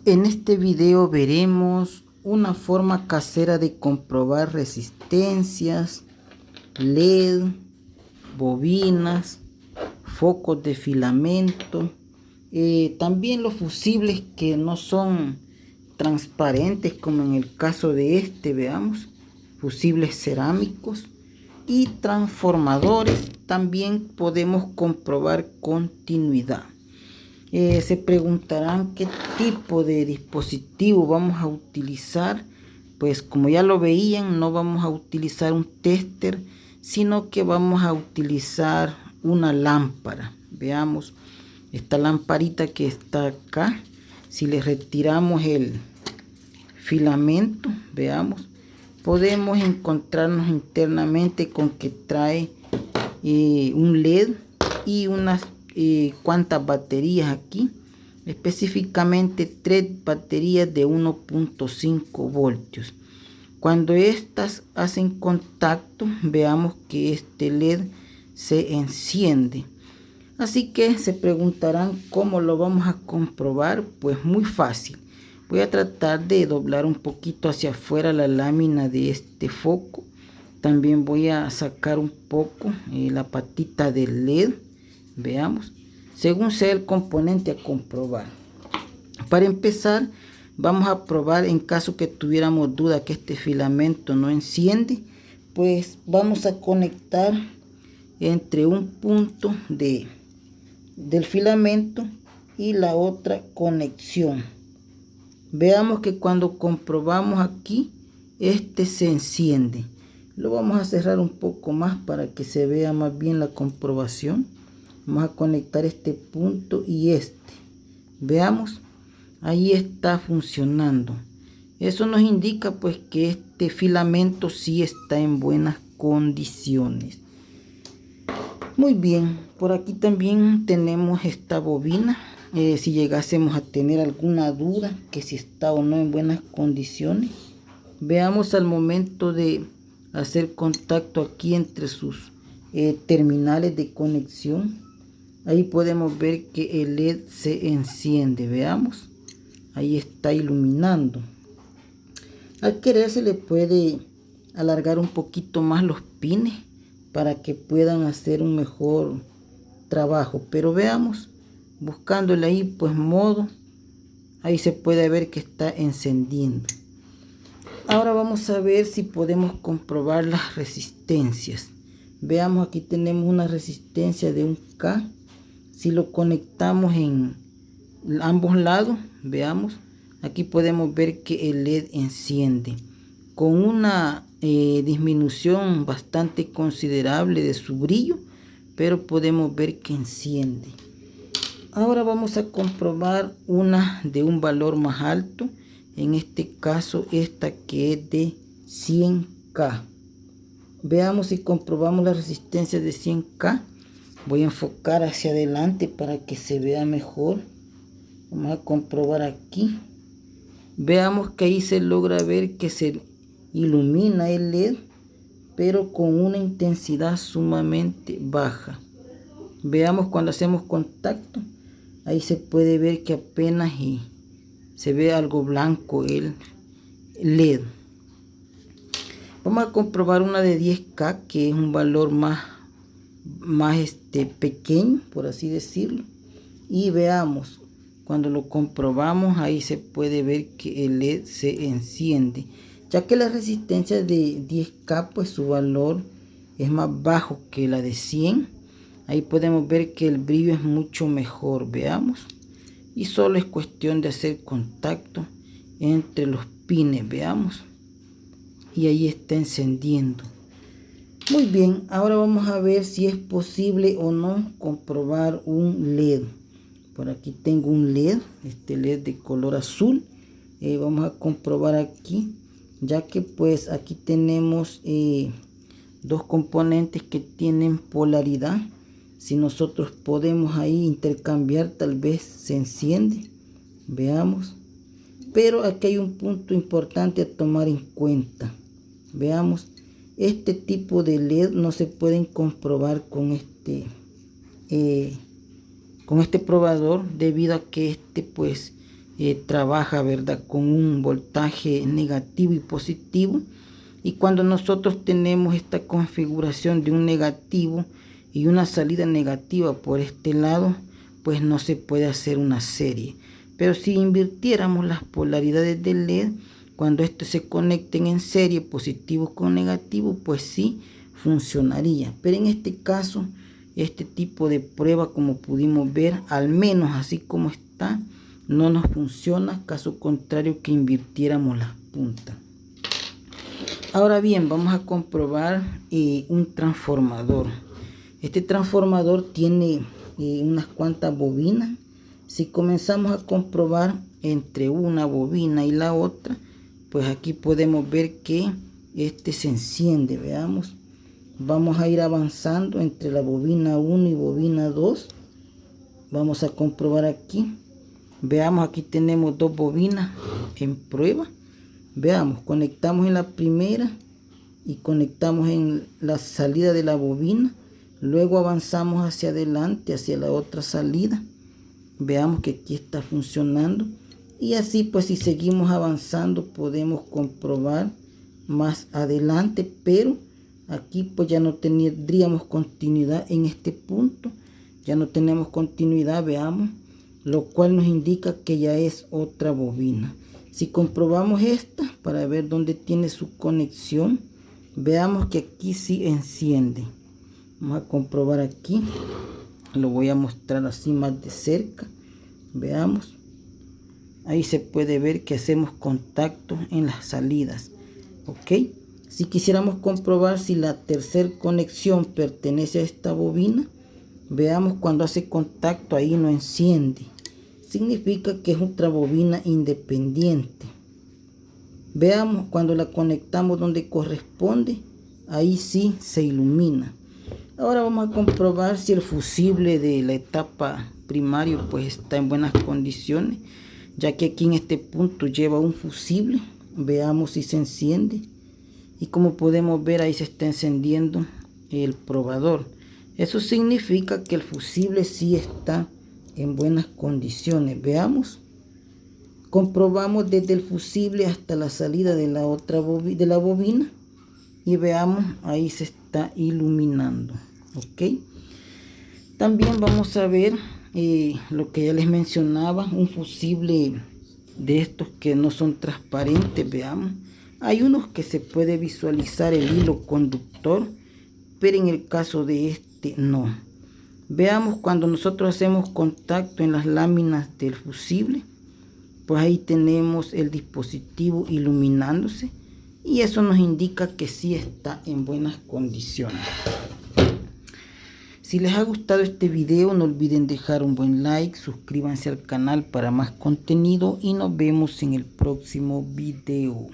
En este video veremos una forma casera de comprobar resistencias, LED, bobinas, focos de filamento, también los fusibles que no son transparentes como en el caso de este, veamos, fusibles cerámicos y transformadores. También podemos comprobar continuidad. Se preguntarán qué tipo de dispositivo vamos a utilizar. Pues como ya lo veían, no vamos a utilizar un tester, sino que vamos a utilizar una lámpara. Veamos esta lamparita que está acá. Si le retiramos el filamento, veamos, podemos encontrarnos internamente con que trae un LED y unas cuantas baterías aquí, específicamente 3 baterías de 1.5 voltios. Cuando estas hacen contacto, veamos que este LED se enciende. Así que se preguntarán cómo lo vamos a comprobar. Pues muy fácil. Voy a tratar de doblar un poquito hacia afuera la lámina de este foco. También voy a sacar un poco la patita del LED. Veamos, según sea el componente a comprobar. Para empezar, vamos a probar en caso que tuviéramos duda que este filamento no enciende. Pues vamos a conectar entre un punto del filamento y la otra conexión. Veamos que cuando comprobamos aquí, este se enciende. Lo vamos a cerrar un poco más para que se vea más bien la comprobación. Vamos a conectar este punto y este. Veamos, ahí está funcionando. Eso nos indica pues que este filamento sí está en buenas condiciones. Muy bien, por aquí también tenemos esta bobina. Si llegásemos a tener alguna duda que si está o no en buenas condiciones, veamos al momento de hacer contacto aquí entre sus terminales de conexión. Ahí podemos ver que el LED se enciende. Veamos, ahí está iluminando. Al querer se le puede alargar un poquito más los pines para que puedan hacer un mejor trabajo. Pero veamos, buscándole ahí pues modo, ahí se puede ver que está encendiendo. Ahora vamos a ver si podemos comprobar las resistencias. Veamos, aquí tenemos una resistencia de 1K. Si lo conectamos en ambos lados, veamos, aquí podemos ver que el LED enciende con una disminución bastante considerable de su brillo, pero podemos ver que enciende. Ahora vamos a comprobar una de un valor más alto, en este caso esta que es de 100K. Veamos si comprobamos la resistencia de 100K. Voy a enfocar hacia adelante para que se vea mejor. Vamos a comprobar aquí. Veamos que ahí se logra ver que se ilumina el LED, pero con una intensidad sumamente baja. Veamos cuando hacemos contacto. Ahí se puede ver que apenas se ve algo blanco el LED. Vamos a comprobar una de 10K, que es un valor más pequeño, por así decirlo. Y veamos, cuando lo comprobamos, ahí se puede ver que el LED se enciende, ya que la resistencia de 10K pues su valor es más bajo que la de 100. Ahí podemos ver que el brillo es mucho mejor. Veamos, y solo es cuestión de hacer contacto entre los pines. Veamos, y ahí está encendiendo. Muy bien, ahora vamos a ver si es posible o no comprobar un LED. Por aquí tengo un LED, este LED de color azul. Vamos a comprobar aquí, ya que pues aquí tenemos dos componentes que tienen polaridad. Si nosotros podemos ahí intercambiar, tal vez se enciende. Veamos, pero aquí hay un punto importante a tomar en cuenta. Veamos, este tipo de LED no se pueden comprobar con este probador, debido a que pues trabaja, ¿verdad?, con un voltaje negativo y positivo. Y cuando nosotros tenemos esta configuración de un negativo y una salida negativa por este lado, pues no se puede hacer una serie. Pero si invirtiéramos las polaridades del LED, cuando estos se conecten en serie, positivos con negativos, pues sí funcionaría. Pero en este caso, este tipo de prueba, como pudimos ver, al menos así como está, no nos funciona, caso contrario que invirtiéramos las puntas. Ahora bien, vamos a comprobar un transformador. Este transformador tiene unas cuantas bobinas. Si comenzamos a comprobar entre una bobina y la otra, pues aquí podemos ver que este se enciende. Veamos, vamos a ir avanzando entre la bobina 1 y bobina 2. Vamos a comprobar aquí. Veamos, aquí tenemos dos bobinas en prueba. Veamos, conectamos en la primera y conectamos en la salida de la bobina. Luego avanzamos hacia adelante, hacia la otra salida. Veamos que aquí está funcionando. Y así, pues, si seguimos avanzando, podemos comprobar más adelante. Pero aquí, pues, ya no tendríamos continuidad en este punto. Ya no tenemos continuidad, veamos. Lo cual nos indica que ya es otra bobina. Si comprobamos esta para ver dónde tiene su conexión, veamos que aquí sí enciende. Vamos a comprobar aquí. Lo voy a mostrar así más de cerca. Veamos. Ahí se puede ver que hacemos contacto en las salidas. Ok. Si quisiéramos comprobar si la tercera conexión pertenece a esta bobina, veamos cuando hace contacto ahí no enciende. Significa que es otra bobina independiente. Veamos cuando la conectamos donde corresponde, ahí sí se ilumina. Ahora vamos a comprobar si el fusible de la etapa primaria pues está en buenas condiciones, ya que aquí en este punto lleva un fusible. Veamos si se enciende. Y como podemos ver, ahí se está encendiendo el probador. Eso significa que el fusible sí está en buenas condiciones. Veamos, comprobamos desde el fusible hasta la salida de la otra bobina y veamos, ahí se está iluminando. Ok, también vamos a ver lo que ya les mencionaba, un fusible de estos que no son transparentes. Veamos, hay unos que se puede visualizar el hilo conductor, pero en el caso de este no. Veamos cuando nosotros hacemos contacto en las láminas del fusible, pues ahí tenemos el dispositivo iluminándose y eso nos indica que sí está en buenas condiciones. Si les ha gustado este video, no olviden dejar un buen like, suscríbanse al canal para más contenido y nos vemos en el próximo video.